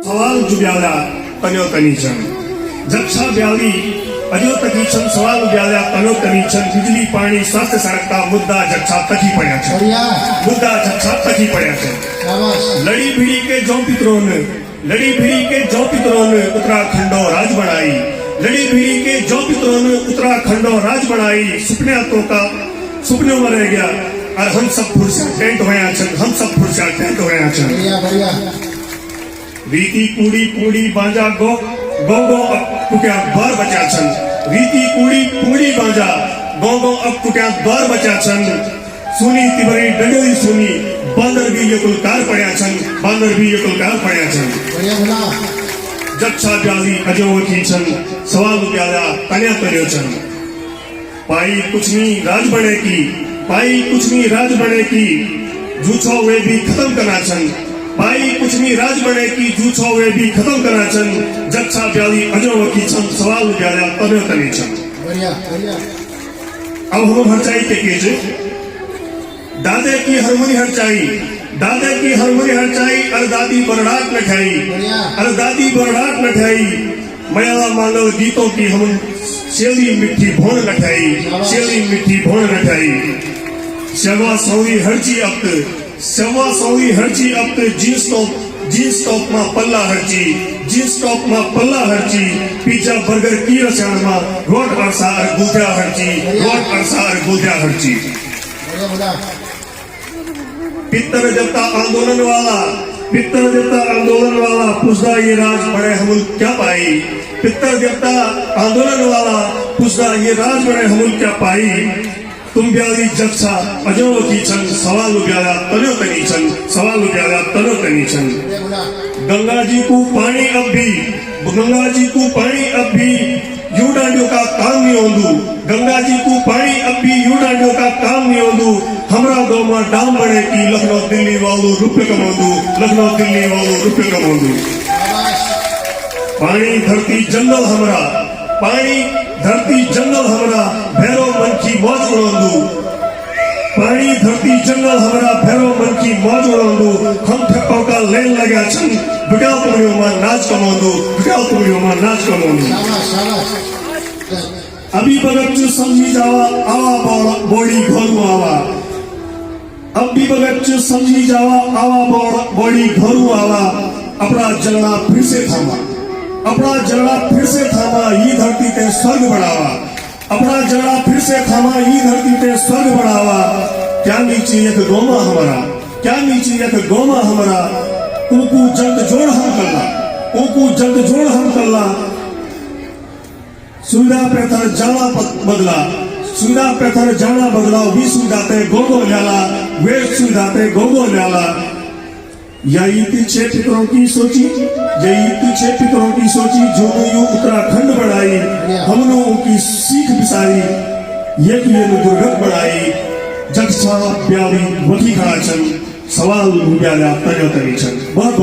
સવાલ જુબ્યાલા તન્યો તનીચન જક્ષા બ્યાલી અજો તકીચન સવાલ ઉબ્યાલા તન્યો તનીચન बिजली पानी स्वास्थ्य सड़कता मुद्दा जक्षा तकी પડ્યા છે मुद्दा जक्षा तकी પડ્યા છે लड़ी भिड़ी के जो पितरों ने लड़ी भिड़ी के जो पितरों ने उत्तराखंडो राज बनाई लड़ी भिड़ी के जो पितरों ने उत्तराखंडो राज बनाई सपनों में रह गया और हम सब फुर्सा टेंट होया छन हम सब फुर्सा टेंट होया छन रीति कूड़ी कूड़ी बांजा गो गो गो अब टुक्या द्वार बचा छन रीति कूड़ी कूड़ी बांजा गो गो अब टुक्या द्वार बचा छन सुनी तिबरी डंडोई सुनी बांदर भी ये कुलकार पड़या छन बांदर भी ये कुलकार पड़या छन जक्षा ब्याली अजोवती छन सवाल प्याला तन्या तन्यो छन पाई कुछ नहीं राज बने की पाई कुछ नहीं राज बने की जूठो वे भी खत्म करना छन पाई कुछ नहीं राज बने की जूठो वे भी खत्म करना छन जक्षा ब्याली अजोवती छन सवाल प्याला तन्यो तन्यो छन अब हम हरचाई के केजे दादे की हरमुनी हरचाई अर दादी बरड़ाट नठाई अर दादी बरड़ाट नठाई मयाला मानव गीतों की हम शेली मिठी भोन नठाई शेली मिठी भोन नठाई शवा सौरी हरची अप्त जींस टॉप में पल्ला हरची पिज्जा बर्गर की रसायन में रोट अरसा और गुद्या हरची पित्तर देवता आंदोलन वाला पुछदा ये राज बड़े हम क्या पाई पित्तर देवता आंदोलन वाला पुछदा ये राज बड़े हम क्या पाई तुम ब्याली जक्षा अजोवती छन सवाल ब्याला तन्यो तनी छन गंगा जी को पानी अब भी यूडांडियों का काम नहीं होंदू गंगा जी को पानी अब भी यूडांडियों का काम नहीं होंदू हमरा गाँव में डाम बने की लखनऊ दिल्ली वालों रुपये कमाऊंदू पानी धरती जंगल हमरा भैरव मन की मौज उड़ाऊंदू पानी धरती जंगल हमरा भैरव मन की मौज उड़ाऊंदू हम ठप्पा का लेन लगा छन बिगाल तुमियों में नाच कमाऊंदू अभी बगत चु समझी जावा आवा बोड़ी घोरू आवा अभी बगत चु समझी जावा आवा बोड़ी घोरू आवा अपना जलना फिर से थामा ये धरती ते स्वर्ग बढ़ावा अपना जलना फिर से थामा ये धरती ते स्वर्ग बढ़ावा क्या नीचे एक गोमा हमारा उनको जल्द जोड़ हम करला सुविधा पे थर जाना बदला वी सुविधा पे गोगो ल्याला वे सुविधा पे गोगो ल्याला यही पीछे पितरों की सोची जो यू उत्तराखंड बढ़ाई हमने उनकी सीख बिसारी ये दुर्गत बढ़ाई जक्षा ब्याली वकी खड़ा छन सवाल ब्याला तन्यो तनी छन बहुत